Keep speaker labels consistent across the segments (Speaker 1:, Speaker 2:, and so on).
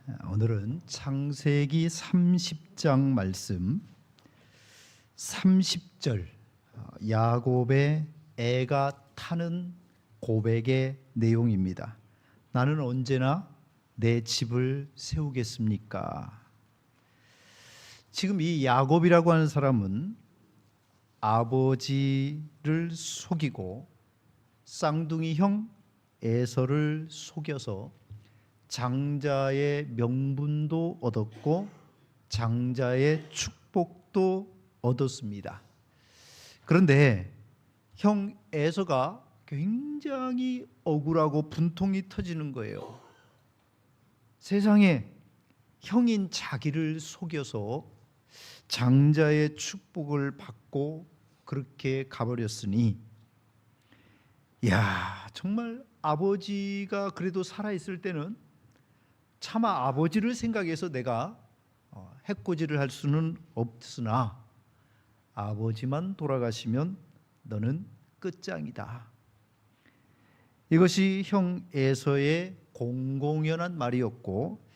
Speaker 1: 오늘은 창세기 30장 말씀 30절 야곱의 애가 타는 고백의 내용입니다. 나는 언제나 내 집을 세우겠습니까? 지금 이 야곱이라고 하는 사람은 아버지를 속이고 쌍둥이 형 에서를 속여서 장자의 명분도 얻었고 장자의 축복도 얻었습니다. 그런데 형 에서가 굉장히 억울하고 분통이 터지는 거예요. 세상에 형인 자기를 속여서 장자의 축복을 받고 그렇게 가버렸으니, 야, 정말 아버지가 그래도 살아있을 때는 차마 아버지를 생각해서 내가 해코지를 할 수는 없으나 아버지만 돌아가시면 너는 끝장이다. 이것이 형 에서의 공공연한 말이었고,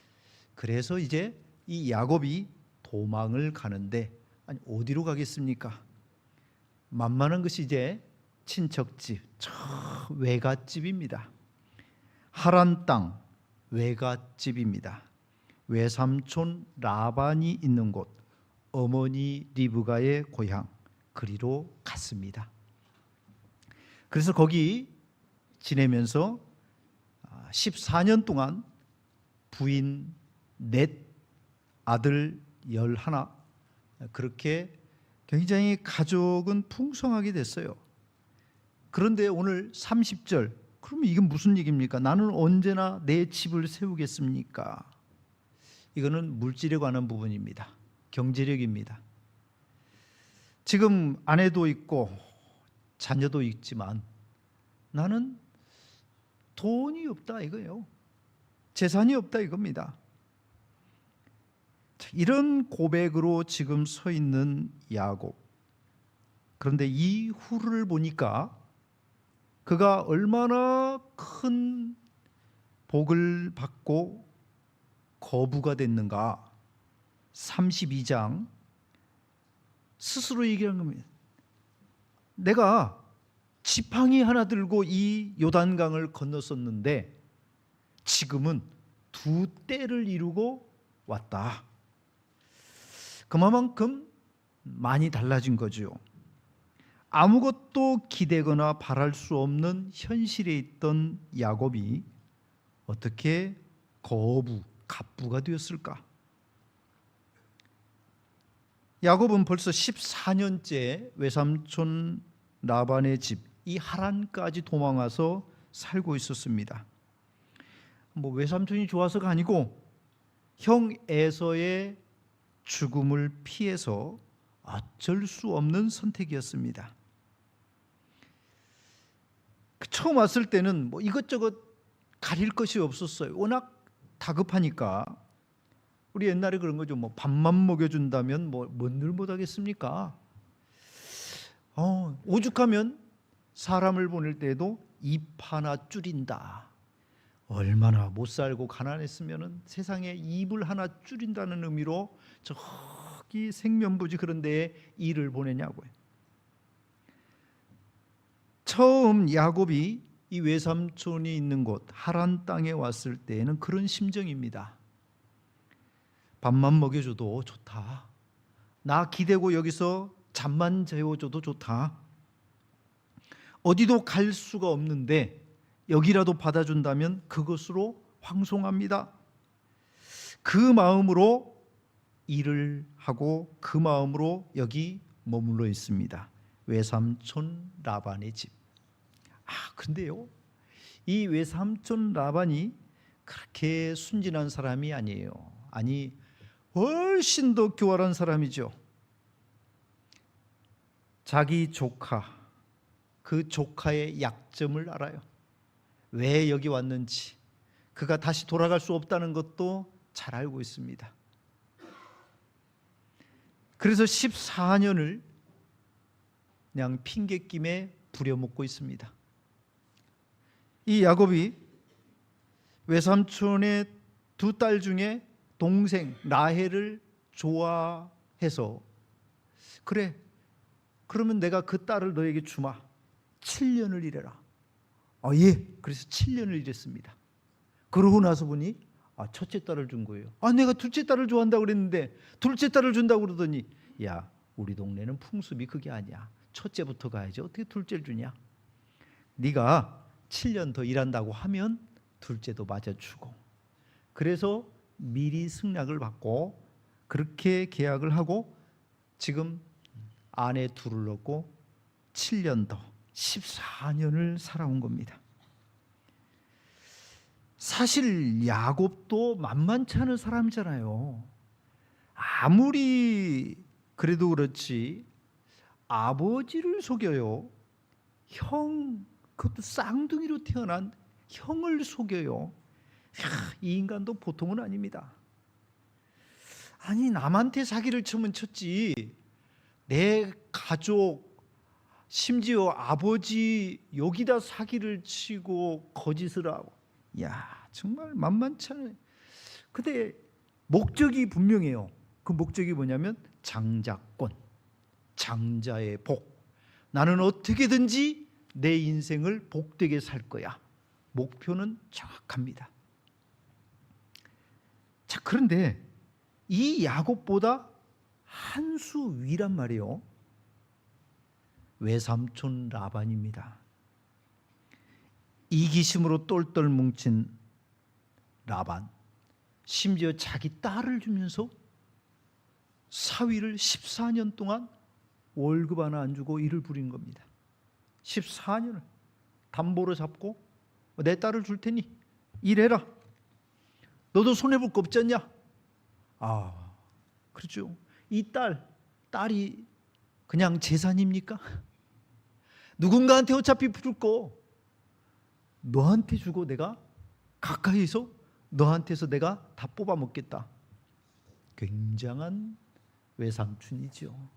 Speaker 1: 그래서 이제 이 야곱이 도망을 가는데, 아니 어디로 가겠습니까? 만만한 것이 이제 친척집, 저 외갓집입니다. 하란 땅 외갓집입니다. 외삼촌 라반이 있는 곳, 어머니 리브가의 고향, 그리로 갔습니다. 그래서 거기 지내면서 14년 동안 부인 넷, 아들 11, 그렇게 굉장히 가족은 풍성하게 됐어요. 그런데 오늘 30절, 그러면 이건 무슨 얘기입니까? 나는 언제나 내 집을 세우겠습니까? 이거는 물질에 관한 부분입니다. 경제력입니다. 지금 아내도 있고 자녀도 있지만 나는 돈이 없다 이거예요. 재산이 없다 이겁니다. 이런 고백으로 지금 서 있는 야곱. 그런데 이 후를 보니까 그가 얼마나 큰 복을 받고 거부가 됐는가. 32장 스스로 얘기한 겁니다. 내가 지팡이 하나 들고 이 요단강을 건넜었는데 지금은 2떼를 이루고 왔다. 그만큼 많이 달라진 거죠. 아무것도 기대거나 바랄 수 없는 현실에 있던 야곱이 어떻게 갑부가 되었을까? 야곱은 벌써 14년째 외삼촌 라반의 집, 이 하란까지 도망와서 살고 있었습니다. 외삼촌이 좋아서가 아니고 형 에서의 죽음을 피해서 어쩔 수 없는 선택이었습니다. 처음 왔을 때는 이것저것 가릴 것이 없었어요. 워낙 다급하니까. 우리 옛날에 그런 거죠. 밥만 먹여준다면 뭔 일 못하겠습니까? 오죽하면 사람을 보낼 때도 입 하나 줄인다. 얼마나 못 살고 가난했으면 세상에 입을 하나 줄인다는 의미로 저기 생면부지 그런 데에 일을 보내냐고요. 처음 야곱이 이 외삼촌이 있는 곳 하란 땅에 왔을 때에는 그런 심정입니다. 밥만 먹여줘도 좋다. 나 기대고 여기서 잠만 재워줘도 좋다. 어디도 갈 수가 없는데 여기라도 받아준다면 그것으로 황송합니다. 그 마음으로 일을 하고 그 마음으로 여기 머물러 있습니다. 외삼촌 라반의 집. 근데요, 이 외삼촌 라반이 그렇게 순진한 사람이 아니에요. 아니, 훨씬 더 교활한 사람이죠. 자기 조카, 그 조카의 약점을 알아요. 왜 여기 왔는지, 그가 다시 돌아갈 수 없다는 것도 잘 알고 있습니다. 그래서 14년을 그냥 핑계김에 부려먹고 있습니다. 이 야곱이 외삼촌의 두 딸 중에 동생 라헬을 좋아해서 그래, 그러면 내가 그 딸을 너에게 주마. 7년을 일해라. 예. 그래서 7년을 일했습니다. 그러고 나서 보니 첫째 딸을 준 거예요. 내가 둘째 딸을 좋아한다고 그랬는데 둘째 딸을 준다고 그러더니 야, 우리 동네는 풍습이 그게 아니야. 첫째부터 가야지. 어떻게 둘째를 주냐. 네가 7년 더 일한다고 하면 둘째도 맞아주고. 그래서 미리 승낙을 받고 그렇게 계약을 하고 지금 아내 둘을 얻고 7년 더 14년을 살아온 겁니다. 사실 야곱도 만만치 않은 사람이잖아요. 아무리 그래도 그렇지 아버지를 속여요. 형, 그것도 쌍둥이로 태어난 형을 속여요. 이 인간도 보통은 아닙니다. 아니, 남한테 사기를 치면 쳤지 내 가족, 심지어 아버지 여기다 사기를 치고 거짓을 하고, 야, 정말 만만치 않아요. 근데 목적이 분명해요. 그 목적이 뭐냐면 장자권, 장자의 복. 나는 어떻게든지 내 인생을 복되게 살 거야. 목표는 정확합니다. 자, 그런데 이 야곱보다 한 수 위란 말이에요. 외삼촌 라반입니다. 이기심으로 똘똘 뭉친 라반, 심지어 자기 딸을 주면서 사위를 14년 동안 월급 하나 안 주고 일을 부린 겁니다. 14년을 담보로 잡고 내 딸을 줄 테니 일해라. 너도 손해볼 거 없지 않냐? 그렇죠. 이 딸이 그냥 재산입니까? 누군가한테 어차피 부를 거 너한테 주고 내가 가까이서 너한테서 내가 다 뽑아 먹겠다. 굉장한 외삼촌이죠.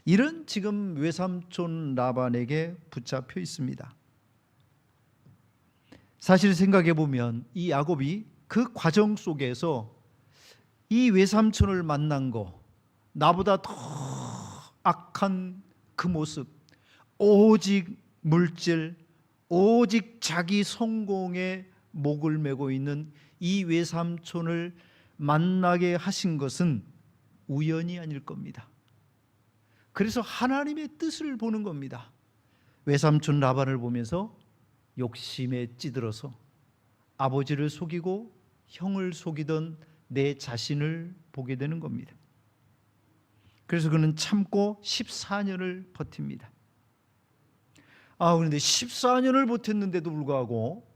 Speaker 1: 이런 지금 외삼촌 라반에게 붙잡혀 있습니다. 사실 생각해 보면 이 야곱이 그 과정 속에서 이 외삼촌을 만난 거, 나보다 더 악한 그 모습, 오직 물질, 오직 자기 성공에 목을 메고 있는 이 외삼촌을 만나게 하신 것은 우연이 아닐 겁니다. 그래서 하나님의 뜻을 보는 겁니다. 외삼촌 라반을 보면서 욕심에 찌들어서 아버지를 속이고 형을 속이던 내 자신을 보게 되는 겁니다. 그래서 그는 참고 14년을 버팁니다. 그런데 14년을 버텼는데도 불구하고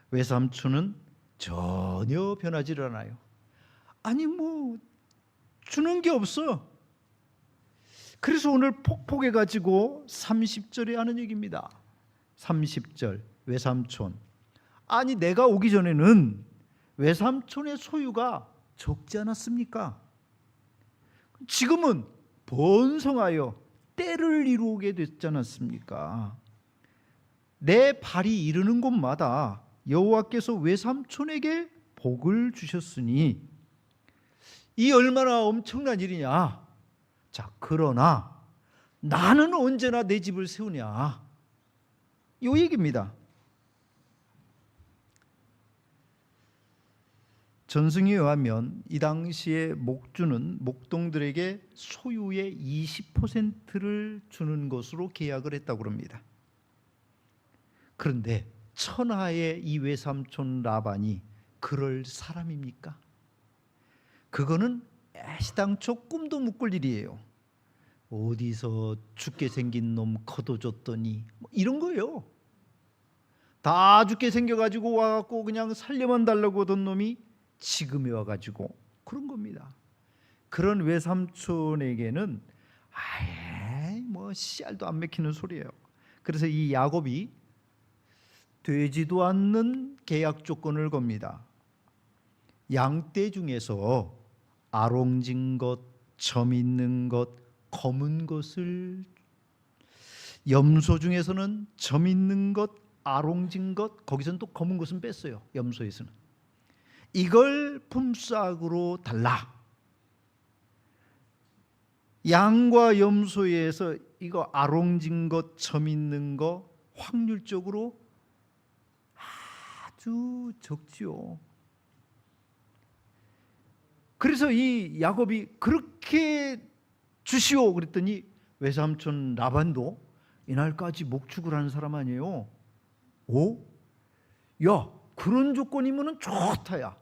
Speaker 1: 외삼촌은 전혀 변하지 않아요. 아니, 주는 게 없어. 그래서 오늘 폭폭해가지고 30절에 하는 얘기입니다. 30절, 외삼촌. 아니, 내가 오기 전에는 외삼촌의 소유가 적지 않았습니까? 지금은 번성하여 때를 이루게 됐지 않았습니까? 내 발이 이르는 곳마다 여호와께서 외삼촌에게 복을 주셨으니 이 얼마나 엄청난 일이냐. 자, 그러나 나는 언제나 내 집을 세우냐. 이 얘기입니다. 전승에 의하면 이 당시에 목주는 목동들에게 소유의 20%를 주는 것으로 계약을 했다고 합니다. 그런데 천하의 이 외삼촌 라반이 그럴 사람입니까? 그거는 애시당초 꿈도 못 꿀 일이에요. 어디서 죽게 생긴 놈 거둬줬더니 이런 거예요. 다 죽게 생겨가지고 와갖고 그냥 살려만 달라고 하던 놈이 지금에 와가지고 그런 겁니다. 그런 외삼촌에게는 아예 씨알도 안 맥히는 소리예요. 그래서 이 야곱이 되지도 않는 계약 조건을 겁니다. 양떼 중에서 아롱진 것, 점 있는 것, 검은 것을, 염소 중에서는 점 있는 것, 아롱진 것, 거기서는 또 검은 것은 뺐어요. 염소에서는. 이걸 품삯으로 달라. 양과 염소에서 이거 아롱진 것, 점 있는 거 확률적으로 아주 적지요. 그래서 이 야곱이 그렇게 주시오 그랬더니 외삼촌 라반도 이날까지 목축을 하는 사람 아니에요. 오? 야, 그런 조건이면 좋다야.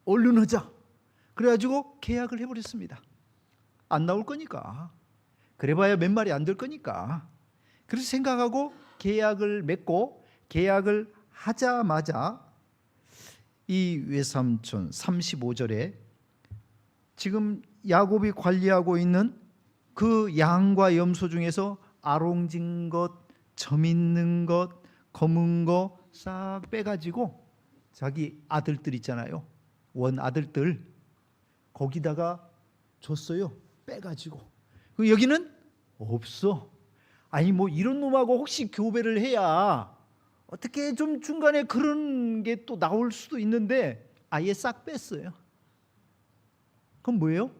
Speaker 1: 얼른 하자. 그래가지고 계약을 해버렸습니다. 안 나올 거니까. 그래봐야 몇 마리 안 될 거니까. 그래서 생각하고 계약을 맺고 계약을 하자마자 이 외삼촌 35절에 지금 야곱이 관리하고 있는 그 양과 염소 중에서 아롱진 것, 점 있는 것, 검은 거 싹 빼가지고 자기 아들들 있잖아요. 원 아들들 거기다가 줬어요. 빼가지고. 여기는 없어. 아니 뭐 이런 놈하고 혹시 교배를 해야 어떻게 좀 중간에 그런 게 또 나올 수도 있는데 아예 싹 뺐어요. 그건 뭐예요?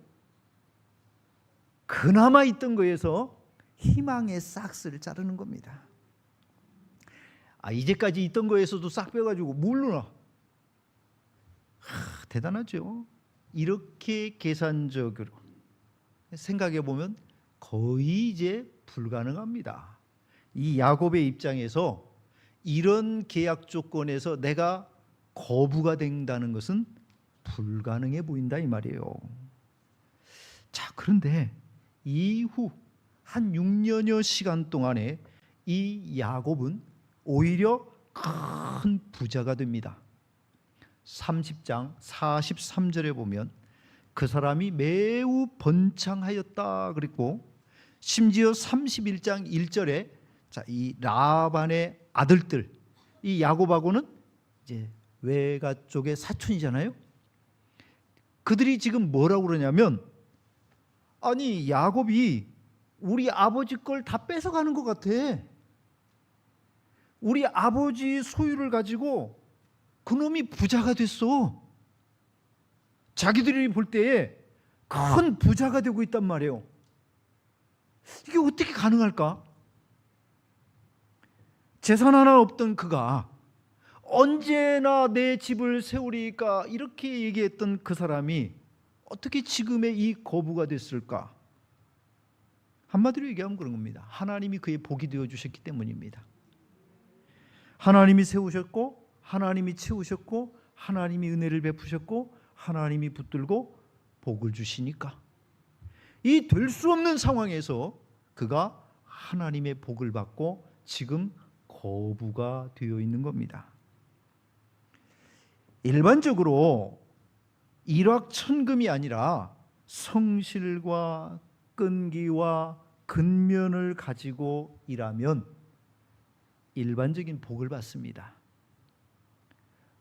Speaker 1: 그나마 있던 거에서 희망의 싹스를 자르는 겁니다. 이제까지 있던 거에서도 싹 빼가지고 뭘로나. 대단하죠. 이렇게 계산적으로 생각해 보면 거의 이제 불가능합니다. 이 야곱의 입장에서 이런 계약 조건에서 내가 거부가 된다는 것은 불가능해 보인다 이 말이에요. 자, 그런데 이후 한 6년여 시간 동안에 이 야곱은 오히려 큰 부자가 됩니다. 30장 43절에 보면 그 사람이 매우 번창하였다 그랬고, 심지어 31장 1절에 자, 이 라반의 아들들, 이 야곱하고는 이제 외가 쪽의 사촌이잖아요. 그들이 지금 뭐라고 그러냐면, 아니 야곱이 우리 아버지 걸 다 뺏어가는 것 같아. 우리 아버지 소유를 가지고 그놈이 부자가 됐어. 자기들이 볼 때에 큰 부자가 되고 있단 말이에요. 이게 어떻게 가능할까? 재산 하나 없던 그가 언제나 내 집을 세우리까 이렇게 얘기했던 그 사람이 어떻게 지금의 이 거부가 됐을까? 한마디로 얘기하면 그런 겁니다. 하나님이 그의 복이 되어 주셨기 때문입니다. 하나님이 세우셨고, 하나님이 채우셨고, 하나님이 은혜를 베푸셨고, 하나님이 붙들고 복을 주시니까 이 될 수 없는 상황에서 그가 하나님의 복을 받고 지금 거부가 되어 있는 겁니다. 일반적으로 일확천금이 아니라 성실과 끈기와 근면을 가지고 일하면 일반적인 복을 받습니다.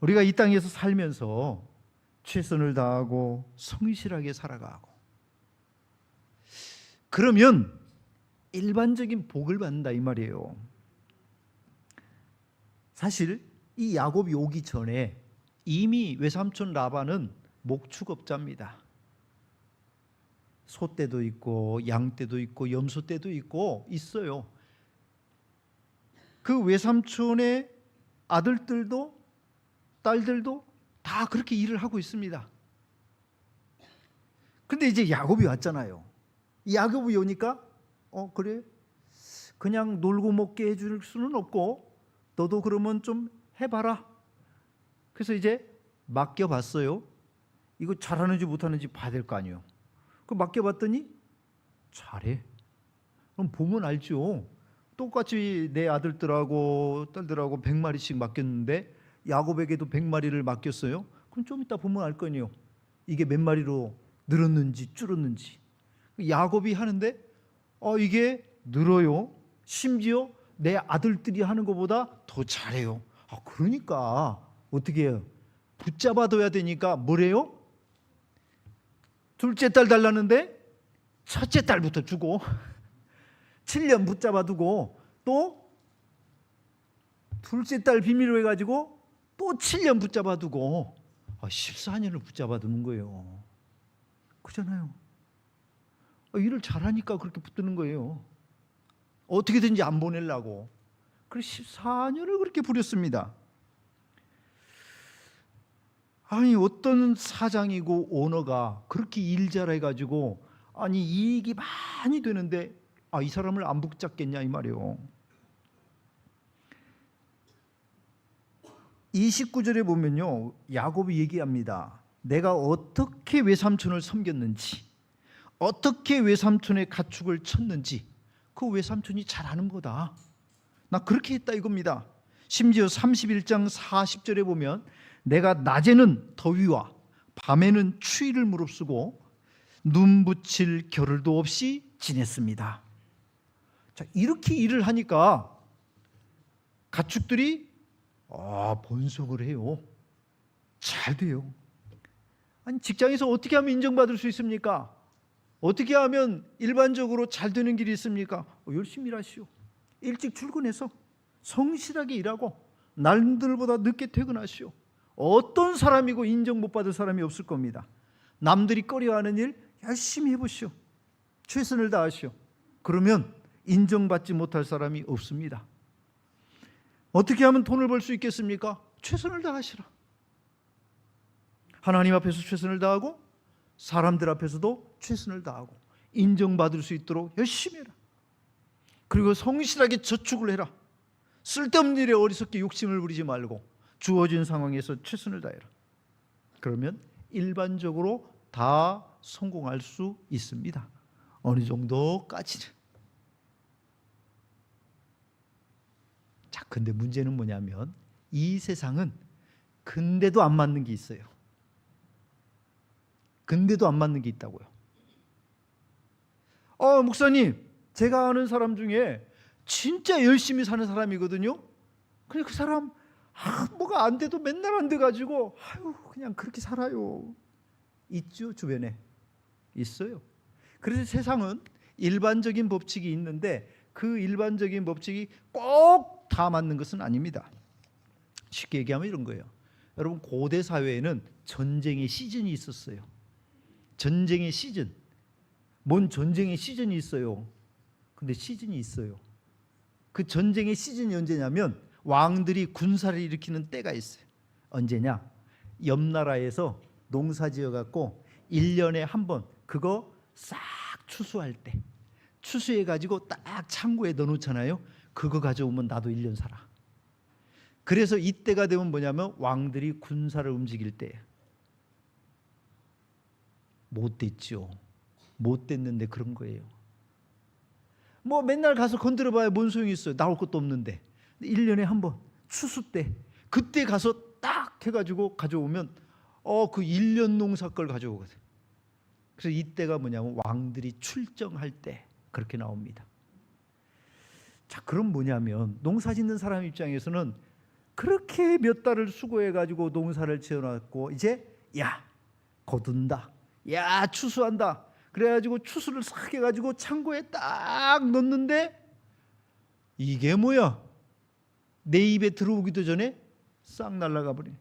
Speaker 1: 우리가 이 땅에서 살면서 최선을 다하고 성실하게 살아가고 그러면 일반적인 복을 받는다 이 말이에요. 사실 이 야곱이 오기 전에 이미 외삼촌 라반은 목축업자입니다. 소떼도 있고 양떼도 있고 염소떼도 있고 있어요. 그 외삼촌의 아들들도 딸들도 다 그렇게 일을 하고 있습니다. 근데 이제 야곱이 왔잖아요. 야곱이 오니까 그래? 그냥 놀고 먹게 해줄 수는 없고 너도 그러면 좀 해봐라. 그래서 이제 맡겨봤어요. 이거 잘하는지 못하는지 봐야 될 거 아니에요. 그 맡겨봤더니 잘해. 그럼 보면 알죠. 똑같이 내 아들들하고 딸들하고 100마리씩 맡겼는데 야곱에게도 100마리를 맡겼어요. 그럼 좀 이따 보면 알 거 아니에요. 이게 몇 마리로 늘었는지 줄었는지. 야곱이 하는데 이게 늘어요. 심지어 내 아들들이 하는 것보다 더 잘해요. 그러니까 어떻게 해요? 붙잡아둬야 되니까 뭐래요? 둘째 딸 달라는데 첫째 딸부터 주고 7년 붙잡아두고 또 둘째 딸 비밀로 해가지고 또 7년 붙잡아두고 14년을 붙잡아 두는 거예요. 그잖아요. 일을 잘하니까 그렇게 붙드는 거예요. 어떻게든지 안 보내려고. 그래서 14년을 그렇게 부렸습니다. 아니 어떤 사장이고 오너가 그렇게 일 잘해가지고 아니 이익이 많이 되는데 이 사람을 안 붙잡겠냐 이 말이에요. 29절에 보면요, 야곱이 얘기합니다. 내가 어떻게 외삼촌을 섬겼는지, 어떻게 외삼촌의 가축을 쳤는지 그 외삼촌이 잘하는 거다. 나 그렇게 했다 이겁니다. 심지어 31장 40절에 보면 내가 낮에는 더위와 밤에는 추위를 무릅쓰고 눈 붙일 겨를도 없이 지냈습니다. 자, 이렇게 일을 하니까 가축들이 번성을 해요. 잘 돼요. 아니 직장에서 어떻게 하면 인정받을 수 있습니까? 어떻게 하면 일반적으로 잘 되는 길이 있습니까? 열심히 일하시오. 일찍 출근해서 성실하게 일하고 남들보다 늦게 퇴근하시오. 어떤 사람이고 인정 못 받을 사람이 없을 겁니다. 남들이 꺼려하는 일 열심히 해보시오. 최선을 다하시오. 그러면 인정받지 못할 사람이 없습니다. 어떻게 하면 돈을 벌 수 있겠습니까? 최선을 다하시라. 하나님 앞에서 최선을 다하고 사람들 앞에서도 최선을 다하고 인정받을 수 있도록 열심히 해라. 그리고 성실하게 저축을 해라. 쓸데없는 일에 어리석게 욕심을 부리지 말고 주어진 상황에서 최선을 다해라. 그러면 일반적으로 다 성공할 수 있습니다. 어느 정도까지는. 자, 근데 문제는 뭐냐면 이 세상은 근데도 안 맞는 게 있어요. 근데도 안 맞는 게 있다고요. 목사님, 제가 아는 사람 중에 진짜 열심히 사는 사람이거든요. 근데 그 사람 뭐가 안 돼도 맨날 안 돼가지고 그냥 그렇게 살아요. 있죠, 주변에. 있어요. 그래서 세상은 일반적인 법칙이 있는데 그 일반적인 법칙이 꼭 다 맞는 것은 아닙니다. 쉽게 얘기하면 이런 거예요. 여러분, 고대 사회에는 전쟁의 시즌이 있었어요. 전쟁의 시즌. 뭔 전쟁의 시즌이 있어요. 근데 시즌이 있어요. 그 전쟁의 시즌이 언제냐면 왕들이 군사를 일으키는 때가 있어요. 언제냐? 옆 나라에서 농사 지어갖고 1년에 한 번 그거 싹 추수할 때, 추수해가지고 딱 창고에 넣어놓잖아요. 그거 가져오면 나도 1년 살아. 그래서 이때가 되면 뭐냐면 왕들이 군사를 움직일 때예요. 못 됐죠. 못 됐는데 그런 거예요. 뭐 맨날 가서 건드려봐야 뭔 소용이 있어요. 나올 것도 없는데. 1년에 한 번 추수 때 그때 가서 딱 해가지고 가져오면 그 1년 농사 걸 가져오거든. 그래서 이때가 뭐냐면 왕들이 출정할 때 그렇게 나옵니다. 자, 그럼 뭐냐면 농사 짓는 사람 입장에서는 그렇게 몇 달을 수고해가지고 농사를 지어놨고 이제 거둔다, 추수한다. 그래가지고 추수를 싹 해가지고 창고에 딱 넣는데 이게 뭐야? 내 입에 들어오기도 전에 싹 날아가 버리네.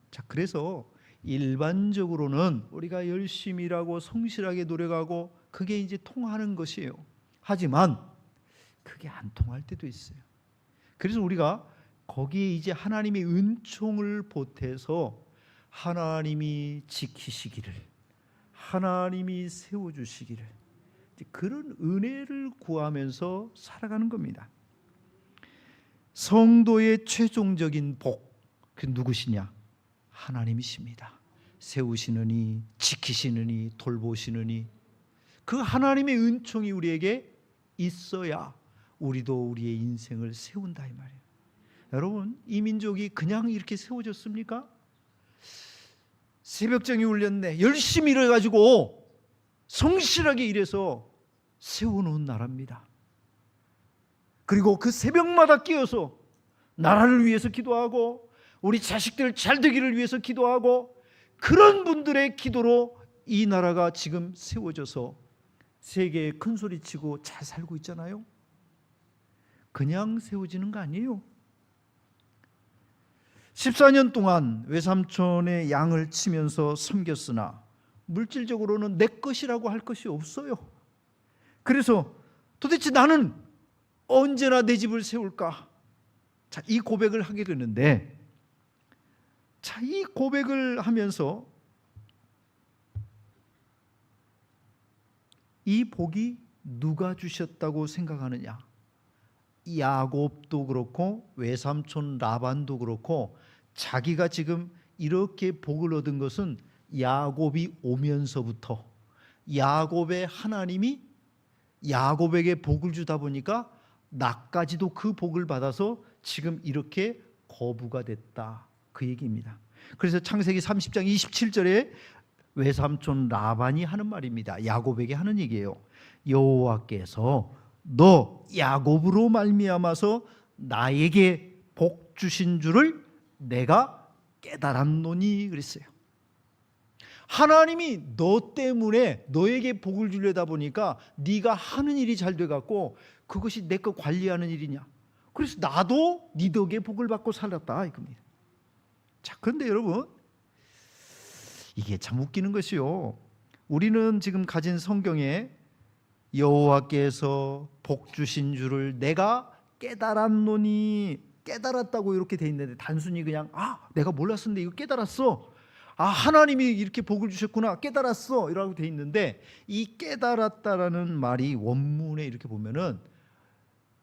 Speaker 1: 자, 그래서 일반적으로는 우리가 열심히 일하고 성실하게 노력하고 그게 이제 통하는 것이에요. 하지만 그게 안 통할 때도 있어요. 그래서 우리가 거기에 이제 하나님의 은총을 보태서 하나님이 지키시기를, 하나님이 세워주시기를, 그런 은혜를 구하면서 살아가는 겁니다. 성도의 최종적인 복, 그 누구시냐? 하나님이십니다. 세우시느니, 지키시느니, 돌보시느니, 그 하나님의 은총이 우리에게 있어야 우리도 우리의 인생을 세운다 이 말이에요. 여러분, 이 민족이 그냥 이렇게 세워졌습니까? 새벽정이 울렸네. 열심히 일해가지고 성실하게 일해서 세워놓은 나라입니다. 그리고 그 새벽마다 깨어서 나라를 위해서 기도하고 우리 자식들 잘 되기를 위해서 기도하고 그런 분들의 기도로 이 나라가 지금 세워져서 세계에 큰 소리치고 잘 살고 있잖아요. 그냥 세워지는 거 아니에요. 14년 동안 외삼촌의 양을 치면서 섬겼으나 물질적으로는 내 것이라고 할 것이 없어요. 그래서 도대체 나는 언제나 내 집을 세울까? 자, 이 고백을 하게 되는데, 자, 이 고백을 하면서 이 복이 누가 주셨다고 생각하느냐? 야곱도 그렇고 외삼촌 라반도 그렇고 자기가 지금 이렇게 복을 얻은 것은 야곱이 오면서부터 야곱의 하나님이 야곱에게 복을 주다 보니까 나까지도 그 복을 받아서 지금 이렇게 거부가 됐다, 그 얘기입니다. 그래서 창세기 30장 27절에 외삼촌 라반이 하는 말입니다. 야곱에게 하는 얘기예요. 여호와께서 너 야곱으로 말미암아서 나에게 복 주신 줄을 내가 깨달았노니 그랬어요. 하나님이 너 때문에 너에게 복을 주려다 보니까 네가 하는 일이 잘 돼갖고 그것이 내 거 관리하는 일이냐. 그래서 나도 네 덕에 복을 받고 살았다 이겁니다. 자, 그런데 여러분, 이게 참 웃기는 것이요. 우리는 지금 가진 성경에 여호와께서 복 주신 줄을 내가 깨달았노니, 깨달았다고 이렇게 돼 있는데 단순히 그냥 내가 몰랐었는데 이거 깨달았어, 하나님이 이렇게 복을 주셨구나, 깨달았어 이라고 돼 있는데, 이 깨달았다라는 말이 원문에 이렇게 보면은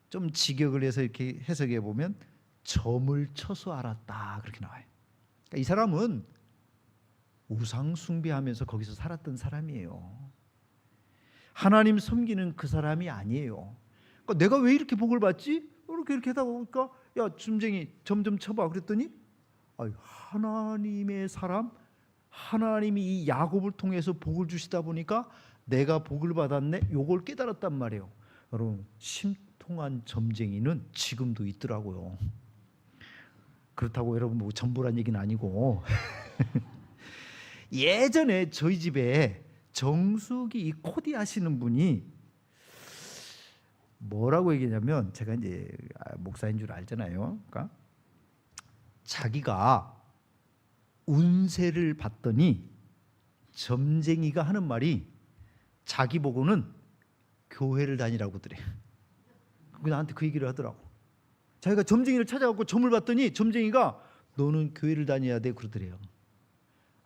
Speaker 1: 좀 직역을 해서 이렇게 해석해 보면 점을 쳐서 알았다 그렇게 나와요. 그러니까 이 사람은 우상 숭배하면서 거기서 살았던 사람이에요. 하나님 섬기는 그 사람이 아니에요. 그러니까 내가 왜 이렇게 복을 받지? 이렇게 하다 보니까 야, 점쟁이 점점 쳐봐 그랬더니 하나님의 사람, 하나님이 이 야곱을 통해서 복을 주시다 보니까 내가 복을 받았네, 요걸 깨달았단 말이에요. 여러분, 심통한 점쟁이는 지금도 있더라고요. 그렇다고 여러분 뭐 전부란 얘기는 아니고 예전에 저희 집에 정수기 이 코디 하시는 분이 뭐라고 얘기냐면, 제가 이제 목사인 줄 알잖아요. 그러니까 자기가 운세를 봤더니 점쟁이가 하는 말이 자기 보고는 교회를 다니라고 그래. 나한테 그 얘기를 하더라고. 자기가 점쟁이를 찾아가고 점을 봤더니 점쟁이가 너는 교회를 다녀야 돼 그러더래요.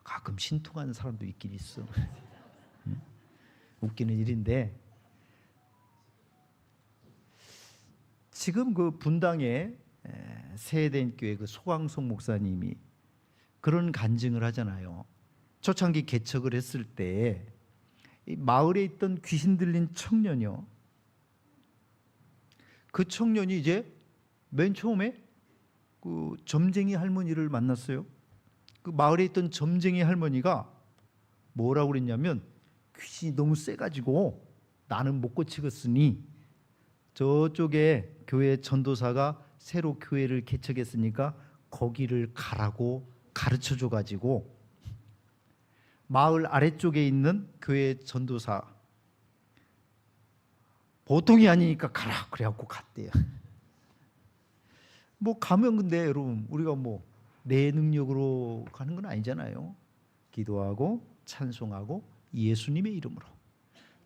Speaker 1: 가끔 신통한 사람도 있긴 있어. 웃기는 일인데, 지금 그 분당에 세대인 교회 그 소광송 목사님이 그런 간증을 하잖아요. 초창기 개척을 했을 때 마을에 있던 귀신 들린 청년이요, 그 청년이 이제 맨 처음에 그 점쟁이 할머니를 만났어요. 그 마을에 있던 점쟁이 할머니가 뭐라고 그랬냐면, 귀신이 너무 세가지고 나는 못 고치겠으니 저쪽에 교회 전도사가 새로 교회를 개척했으니까 거기를 가라고 가르쳐줘 가지고 마을 아래쪽에 있는 교회 전도사, 보통이 아니니까 가라 그래갖고 갔대요. 뭐 가면 근데 여러분 우리가 뭐 내 능력으로 가는 건 아니잖아요. 기도하고 찬송하고 예수님의 이름으로,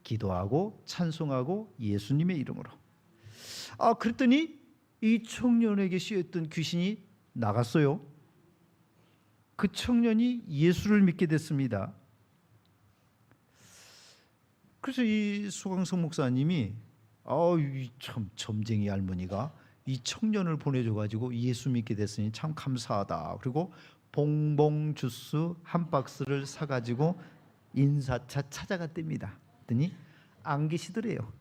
Speaker 1: 기도하고 찬송하고 예수님의 이름으로. 그랬더니 이 청년에게 씌었던 귀신이 나갔어요. 그 청년이 예수를 믿게 됐습니다. 그래서 이 소강성 목사님이 참 점쟁이 할머니가 이 청년을 보내줘가지고 예수 믿게 됐으니 참 감사하다. 그리고 봉봉 주스 한 박스를 사가지고 인사차 찾아갔답니다. 그랬더니 안 계시더래요.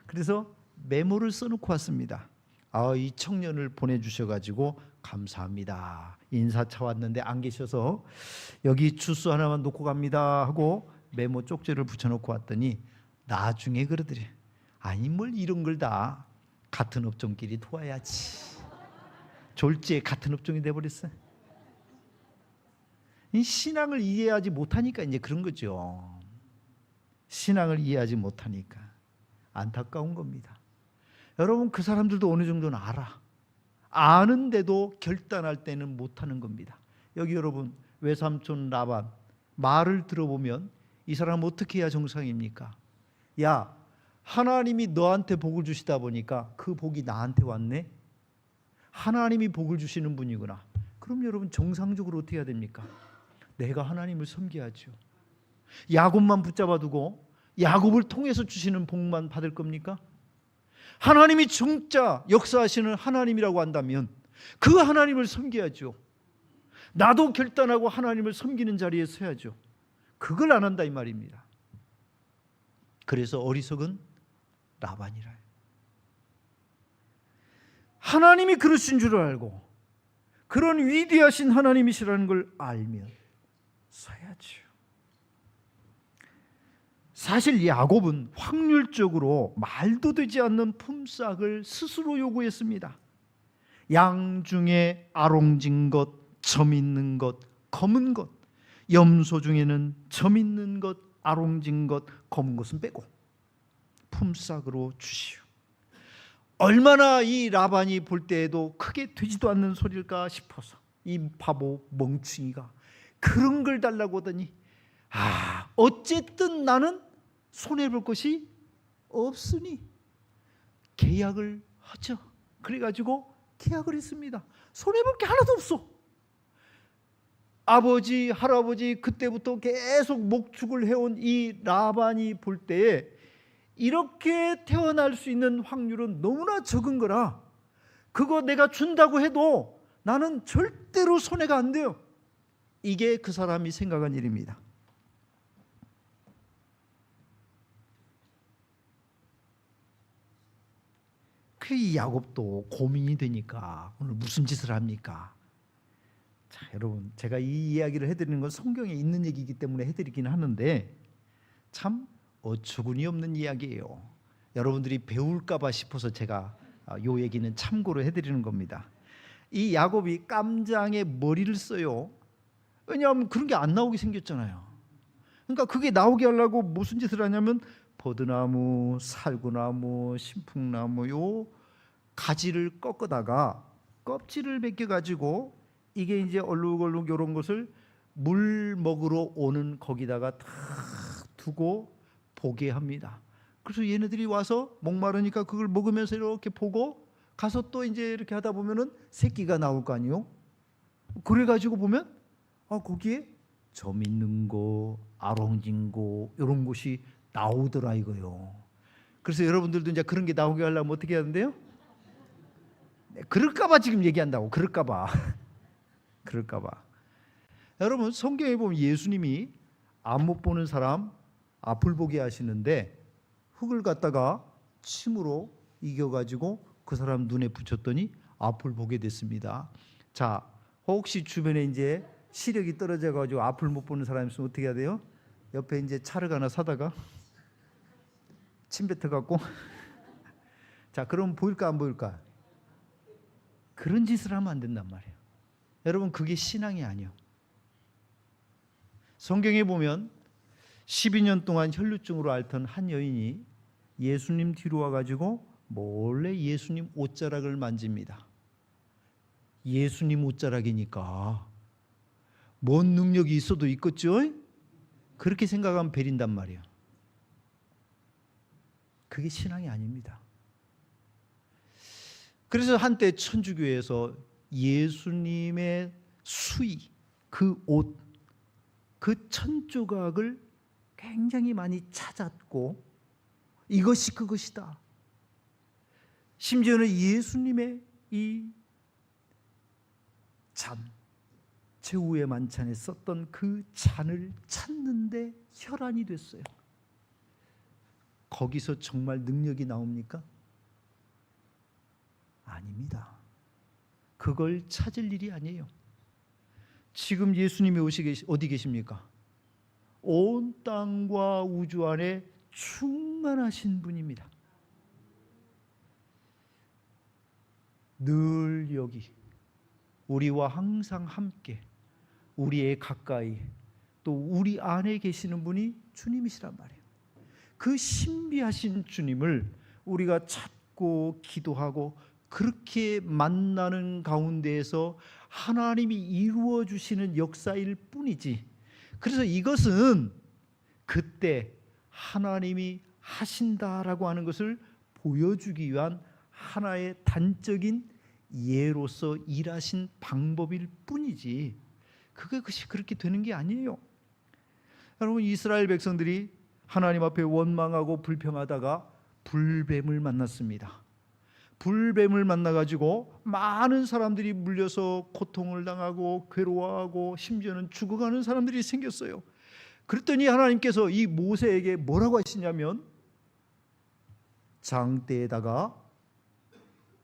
Speaker 1: 그래서 메모를 써놓고 왔습니다. 이 청년을 보내주셔가지고 감사합니다. 인사차 왔는데 안 계셔서 여기 주스 하나만 놓고 갑니다 하고 메모 쪽지를 붙여놓고 왔더니 나중에 그러더래. 아니 뭘 이런 걸 다 같은 업종끼리 도와야지. 졸지에 같은 업종이 돼버렸어. 이 신앙을 이해하지 못하니까 이제 그런 거죠. 신앙을 이해하지 못하니까 안타까운 겁니다. 여러분, 그 사람들도 어느 정도는 아는데도 결단할 때는 못하는 겁니다. 여기 여러분 외삼촌 라반 말을 들어보면 이 사람 어떻게 해야 정상입니까? 야, 하나님이 너한테 복을 주시다 보니까 그 복이 나한테 왔네? 하나님이 복을 주시는 분이구나. 그럼 여러분 정상적으로 어떻게 해야 됩니까? 내가 하나님을 섬겨야죠. 야곱만 붙잡아 두고 야곱을 통해서 주시는 복만 받을 겁니까? 하나님이 진짜 역사하시는 하나님이라고 한다면 그 하나님을 섬겨야죠. 나도 결단하고 하나님을 섬기는 자리에 서야죠. 그걸 안 한다 이 말입니다. 그래서 어리석은 라반이라. 하나님이 그러신 줄 알고 그런 위대하신 하나님이시라는 걸 알면 서야죠. 사실 야곱은 확률적으로 말도 되지 않는 품삯을 스스로 요구했습니다. 양 중에 아롱진 것, 점 있는 것, 검은 것, 염소 중에는 점 있는 것, 아롱진 것, 검은 것은 빼고 품삯으로 주시오. 얼마나 이 라반이 볼 때에도 크게 되지도 않는 소리일까 싶어서 이 바보 멍충이가 그런 걸 달라고 하더니 어쨌든 나는 손해볼 것이 없으니 계약을 하죠. 그래가지고 계약을 했습니다. 손해볼 게 하나도 없어. 아버지 할아버지 그때부터 계속 목축을 해온 이 라반이 볼 때에 이렇게 태어날 수 있는 확률은 너무나 적은 거라 그거 내가 준다고 해도 나는 절대로 손해가 안 돼요. 이게 그 사람이 생각한 일입니다. 그 야곱도 고민이 되니까 오늘 무슨 짓을 합니까? 자, 여러분 제가 이 이야기를 해드리는 건 성경에 있는 얘기이기 때문에 해드리긴 하는데 참 어처구니 없는 이야기예요. 여러분들이 배울까봐 싶어서 제가 이 얘기는 참고로 해드리는 겁니다. 이 야곱이 깜장에 머리를 써요. 왜냐하면 그런 게 안 나오게 생겼잖아요. 그러니까 그게 나오게 하려고 무슨 짓을 하냐면 버드나무, 살구나무, 신풍나무 요 가지를 꺾어다가 껍질을 벗겨가지고 이게 이제 얼룩얼룩 이런 것을 물 먹으러 오는 거기다가 탁 두고 보게 합니다. 그래서 얘네들이 와서 목마르니까 그걸 먹으면서 이렇게 보고 가서 또 이제 이렇게 하다 보면은 새끼가 나올 거 아니에요. 그래가지고 보면 거기에 점 있는 거, 아롱진 거 이런 것이 나오더라 이거요. 그래서 여러분들도 이제 그런 게 나오게 하려면 어떻게 하는데요? 그럴까봐 지금 얘기한다고. 그럴까봐. 여러분 성경에 보면 예수님이 안 못 보는 사람 앞을 보게 하시는데 흙을 갖다가 침으로 이겨가지고 그 사람 눈에 붙였더니 앞을 보게 됐습니다. 자, 혹시 주변에 이제 시력이 떨어져가지고 앞을 못 보는 사람이 있으면 어떻게 해야 돼요? 옆에 이제 차를 하나 사다가 침 뱉어갖고 자, 그럼 보일까 안 보일까? 그런 짓을 하면 안 된단 말이에요. 여러분 그게 신앙이 아니에요. 성경에 보면 12년 동안 혈루증으로 앓던 한 여인이 예수님 뒤로 와가지고 몰래 예수님 옷자락을 만집니다. 예수님 옷자락이니까 뭔 능력이 있어도 있겠죠? 그렇게 생각하면 베린단 말이에요. 그게 신앙이 아닙니다. 그래서 한때 천주교에서 예수님의 수의, 그 옷, 그 천조각을 굉장히 많이 찾았고 이것이 그것이다. 심지어는 예수님의 이 잔, 제후의 만찬에 썼던 그 잔을 찾는데 혈안이 됐어요. 거기서 정말 능력이 나옵니까? 아닙니다. 그걸 찾을 일이 아니에요. 지금 예수님이 어디 계십니까? 온 땅과 우주 안에 충만하신 분입니다. 늘 여기 우리와 항상 함께 우리의 가까이 또 우리 안에 계시는 분이 주님이시란 말이에요. 그 신비하신 주님을 우리가 찾고 기도하고 그렇게 만나는 가운데에서 하나님이 이루어 주시는 역사일 뿐이지. 그래서 이것은 그때 하나님이 하신다라고 하는 것을 보여주기 위한 하나의 단적인 예로서 일하신 방법일 뿐이지, 그것이 그렇게 되는 게 아니에요. 여러분, 이스라엘 백성들이 하나님 앞에 원망하고 불평하다가 불뱀을 만났습니다. 불뱀을 만나가지고 많은 사람들이 물려서 고통을 당하고 괴로워하고 심지어는 죽어가는 사람들이 생겼어요. 그랬더니 하나님께서 이 모세에게 뭐라고 하시냐면, 장대에다가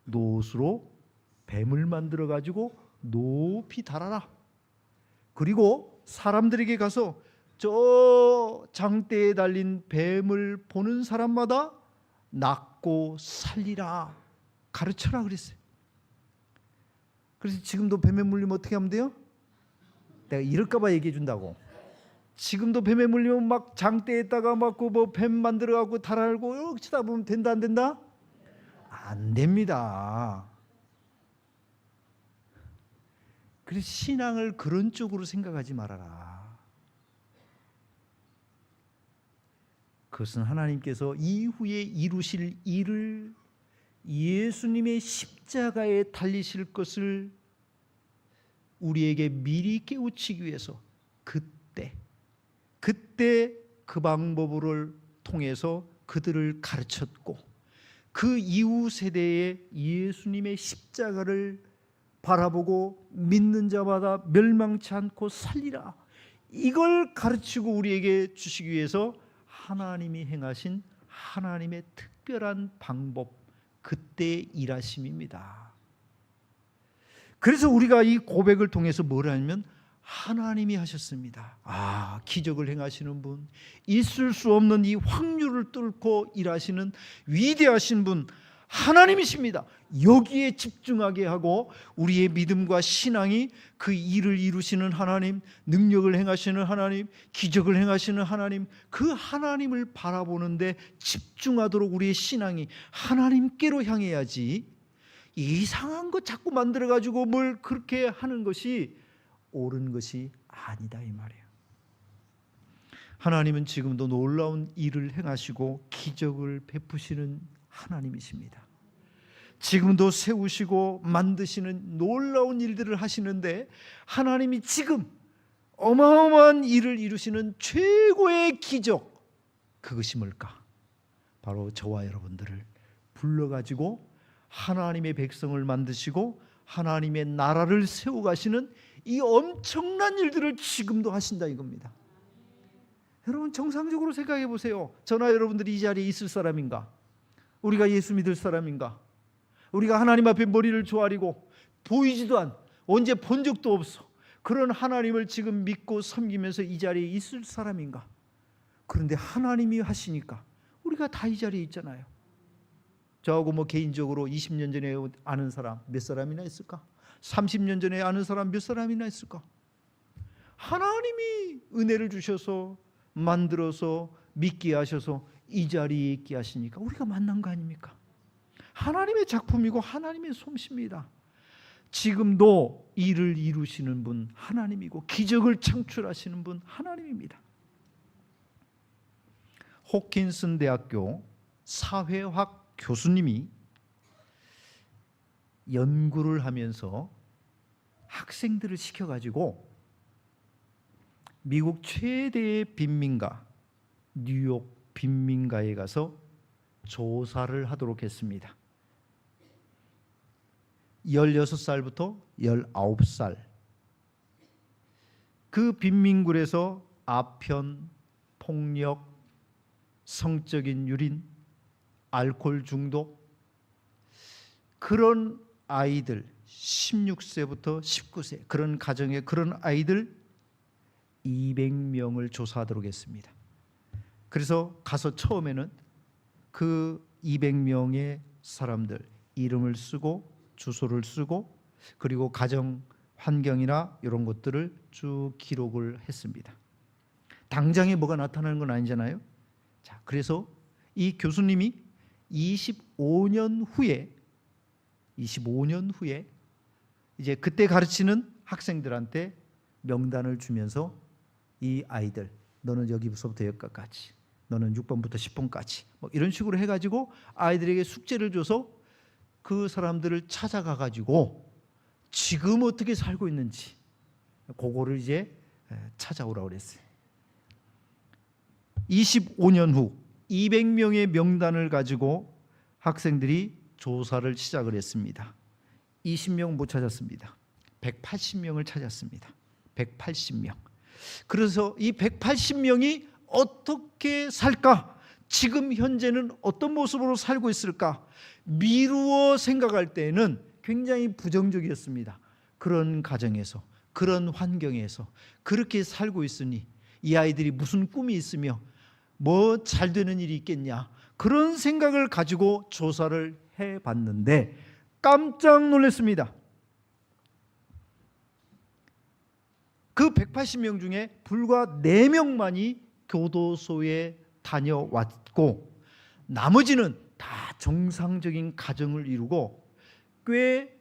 Speaker 1: 노수로 뱀을 만들어 가지고 높이 달아라. 그리고 사람들에게 가서 저 장대에 달린 뱀을 보는 사람마다 낫고 살리라 가르쳐라 그랬어요. 그래서 지금도 뱀에 물리면 어떻게 하면 돼요? 내가 이럴까 봐 얘기해 준다고. 지금도 뱀에 물리면 막 장대에다가 막 뭐 뱀 만들어 갖고 달아고 치다 보면 된다 안 된다? 안 됩니다. 그래서 신앙을 그런 쪽으로 생각하지 말아라. 그것은 하나님께서 이후에 이루실 일을, 예수님의 십자가에 달리실 것을 우리에게 미리 깨우치기 위해서 그때 그 방법을 통해서 그들을 가르쳤고, 그 이후 세대에 예수님의 십자가를 바라보고 믿는 자마다 멸망치 않고 살리라, 이걸 가르치고 우리에게 주시기 위해서 하나님이 행하신 하나님의 특별한 방법, 그때의 일하심입니다. 그래서 우리가 이 고백을 통해서 뭘 하냐면 하나님이 하셨습니다. 기적을 행하시는 분, 있을 수 없는 이 확률을 뚫고 일하시는 위대하신 분 하나님이십니다. 여기에 집중하게 하고 우리의 믿음과 신앙이 그 일을 이루시는 하나님, 능력을 행하시는 하나님, 기적을 행하시는 하나님, 그 하나님을 바라보는데 집중하도록 우리의 신앙이 하나님께로 향해야지, 이상한 거 자꾸 만들어가지고 뭘 그렇게 하는 것이 옳은 것이 아니다 이 말이에요. 하나님은 지금도 놀라운 일을 행하시고 기적을 베푸시는 하나님이십니다. 지금도 세우시고 만드시는 놀라운 일들을 하시는데, 하나님이 지금 어마어마한 일을 이루시는 최고의 기적, 그것이 뭘까? 바로 저와 여러분들을 불러가지고 하나님의 백성을 만드시고 하나님의 나라를 세워가시는 이 엄청난 일들을 지금도 하신다 이겁니다. 여러분, 정상적으로 생각해 보세요. 저나 여러분들이 이 자리에 있을 사람인가? 우리가 예수 믿을 사람인가? 우리가 하나님 앞에 머리를 조아리고 보이지도 않, 언제 본 적도 없어, 그런 하나님을 지금 믿고 섬기면서 이 자리에 있을 사람인가? 그런데 하나님이 하시니까 우리가 다 이 자리에 있잖아요. 저하고 뭐 개인적으로 20년 전에 아는 사람 몇 사람이나 있을까? 30년 전에 아는 사람 몇 사람이나 있을까? 하나님이 은혜를 주셔서 만들어서 믿게 하셔서 이 자리에 있게 하시니까 우리가 만난 거 아닙니까? 하나님의 작품이고 하나님의 솜씨입니다. 지금도 일을 이루시는 분 하나님이고 기적을 창출하시는 분 하나님입니다. 호킨슨 대학교 사회학 교수님이 연구를 하면서 학생들을 시켜가지고 미국 최대의 빈민가 뉴욕 빈민가에 가서 조사를 하도록 했습니다. 16살부터 19살 그 빈민굴에서 아편, 폭력, 성적인 유린, 알코올 중독, 그런 아이들 16세부터 19세 그런 가정의 그런 아이들 200명을 조사하도록 했습니다. 그래서 가서 처음에는 그 200명의 사람들 이름을 쓰고 주소를 쓰고 그리고 가정 환경이나 이런 것들을 쭉 기록을 했습니다. 당장에 뭐가 나타나는 건 아니잖아요. 자, 그래서 이 교수님이 25년 후에 25년 후에 이제 그때 가르치는 학생들한테 명단을 주면서 이 아이들, 너는 여기서부터 여기까지, 너는 6번부터 10번까지 뭐 이런 식으로 해가지고 아이들에게 숙제를 줘서 그 사람들을 찾아가 가지고 지금 어떻게 살고 있는지 그거를 이제 찾아오라고 그랬어요. 25년 후 200명의 명단을 가지고 학생들이 조사를 시작을 했습니다. 20명 못 찾았습니다. 180명을 찾았습니다. 180명. 그래서 이 180명이 어떻게 살까? 지금 현재는 어떤 모습으로 살고 있을까? 미루어 생각할 때는 굉장히 부정적이었습니다. 그런 가정에서, 그런 환경에서 그렇게 살고 있으니 이 아이들이 무슨 꿈이 있으며 뭐 잘 되는 일이 있겠냐, 그런 생각을 가지고 조사를 해봤는데 깜짝 놀랐습니다. 그 180명 중에 불과 4명만이 교도소에 다녀왔고 나머지는 다 정상적인 가정을 이루고 꽤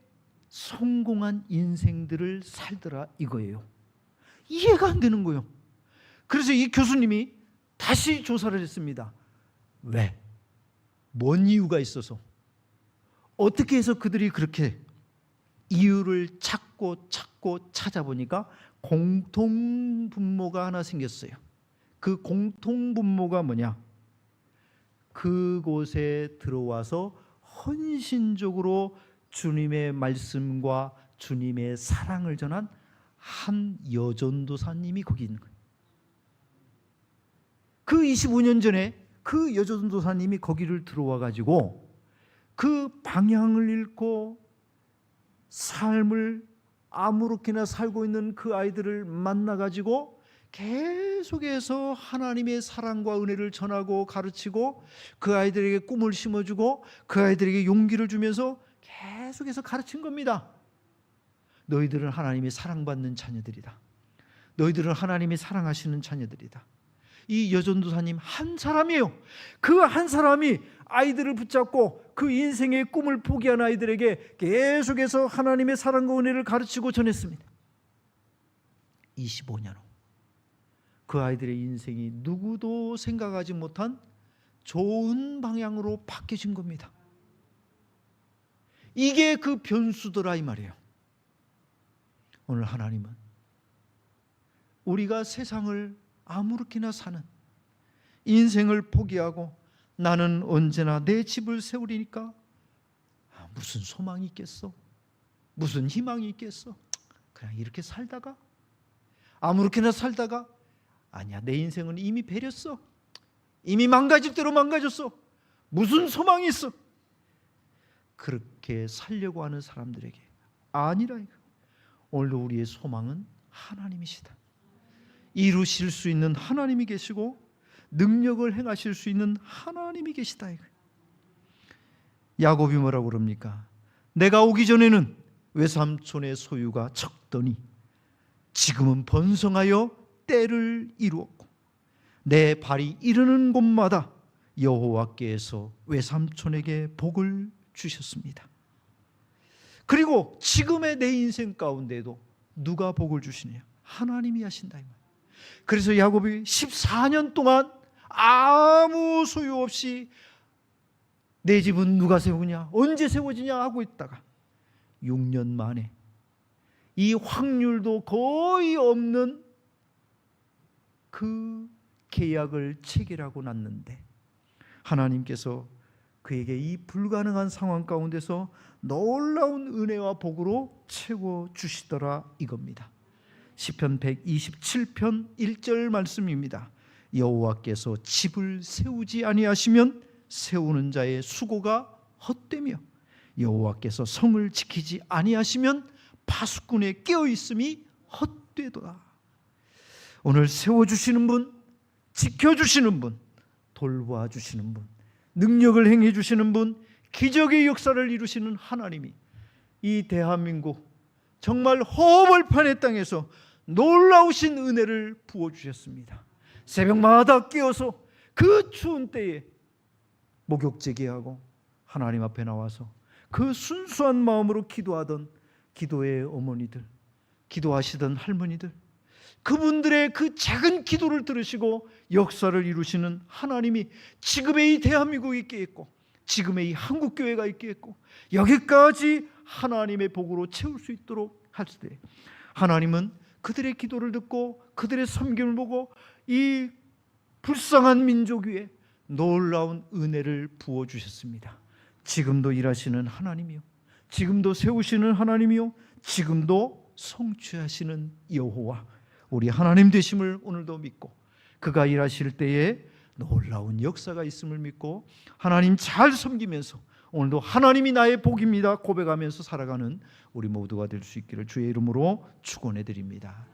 Speaker 1: 성공한 인생들을 살더라 이거예요. 이해가 안 되는 거예요. 그래서 이 교수님이 다시 조사를 했습니다. 왜? 뭔 이유가 있어서? 어떻게 해서 그들이 그렇게 이유를 찾고 찾아보니까 공통분모가 하나 생겼어요. 그 공통분모가 뭐냐? 그곳에 들어와서 헌신적으로 주님의 말씀과 주님의 사랑을 전한 한 여전도사님이 거기 있는 거예요. 그 25년 전에 그 여전도사님이 거기를 들어와 가지고 그 방향을 잃고 삶을 아무렇게나 살고 있는 그 아이들을 만나 가지고 계속해서 하나님의 사랑과 은혜를 전하고 가르치고 그 아이들에게 꿈을 심어주고 그 아이들에게 용기를 주면서 계속해서 가르친 겁니다. 너희들은 하나님의 사랑받는 자녀들이다. 너희들은 하나님이 사랑하시는 자녀들이다. 이 여전도사님 한 사람이에요. 그 한 사람이 아이들을 붙잡고 그 인생의 꿈을 포기한 아이들에게 계속해서 하나님의 사랑과 은혜를 가르치고 전했습니다. 25년 후 그 아이들의 인생이 누구도 생각하지 못한 좋은 방향으로 바뀌어진 겁니다. 이게 그 변수더라 이 말이에요. 오늘 하나님은 우리가 세상을 아무렇게나 사는, 인생을 포기하고 나는 언제나 내 집을 세우리니까 무슨 소망이 있겠어? 무슨 희망이 있겠어? 그냥 이렇게 살다가, 아무렇게나 살다가, 아니야, 내 인생은 이미 배렸어. 이미 망가질 대로 망가졌어. 무슨 소망이 있어? 그렇게 살려고 하는 사람들에게 아니라, 오늘도 우리의 소망은 하나님이시다. 이루실 수 있는 하나님이 계시고 능력을 행하실 수 있는 하나님이 계시다. 야곱이 뭐라고 그럽니까? 내가 오기 전에는 외삼촌의 소유가 적더니 지금은 번성하여 때를 이루었고 내 발이 이르는 곳마다 여호와께서 외삼촌에게 복을 주셨습니다. 그리고 지금의 내 인생 가운데도 누가 복을 주시냐? 하나님이 하신다 이 말. 그래서 야곱이 14년 동안 아무 소유 없이 내 집은 누가 세우냐, 언제 세워지냐 하고 있다가 6년 만에 이 확률도 거의 없는 그 계약을 체결하고 났는데 하나님께서 그에게 이 불가능한 상황 가운데서 놀라운 은혜와 복으로 채워주시더라 이겁니다. 시편 127편 1절 말씀입니다. 여호와께서 집을 세우지 아니하시면 세우는 자의 수고가 헛되며 여호와께서 성을 지키지 아니하시면 파수꾼의 깨어있음이 헛되도다. 오늘 세워주시는 분, 지켜주시는 분, 돌봐주시는 분, 능력을 행해주시는 분, 기적의 역사를 이루시는 하나님이 이 대한민국 정말 허벌판의 땅에서 놀라우신 은혜를 부어주셨습니다. 새벽마다 깨어서 그 추운 때에 목욕 제기하고 하나님 앞에 나와서 그 순수한 마음으로 기도하던 기도의 어머니들, 기도하시던 할머니들, 그분들의 그 작은 기도를 들으시고 역사를 이루시는 하나님이 지금의 이 대한민국이 있게 했고, 지금의 이 한국교회가 있게 했고, 여기까지 하나님의 복으로 채울 수 있도록 할 때, 하나님은 그들의 기도를 듣고 그들의 섬김을 보고 이 불쌍한 민족 위에 놀라운 은혜를 부어주셨습니다. 지금도 일하시는 하나님이요, 지금도 세우시는 하나님이요, 지금도 성취하시는 여호와, 우리 하나님 되심을 오늘도 믿고, 그가 일하실 때에 놀라운 역사가 있음을 믿고 하나님 잘 섬기면서 오늘도 하나님이 나의 복입니다 고백하면서 살아가는 우리 모두가 될 수 있기를 주의 이름으로 축원해 드립니다.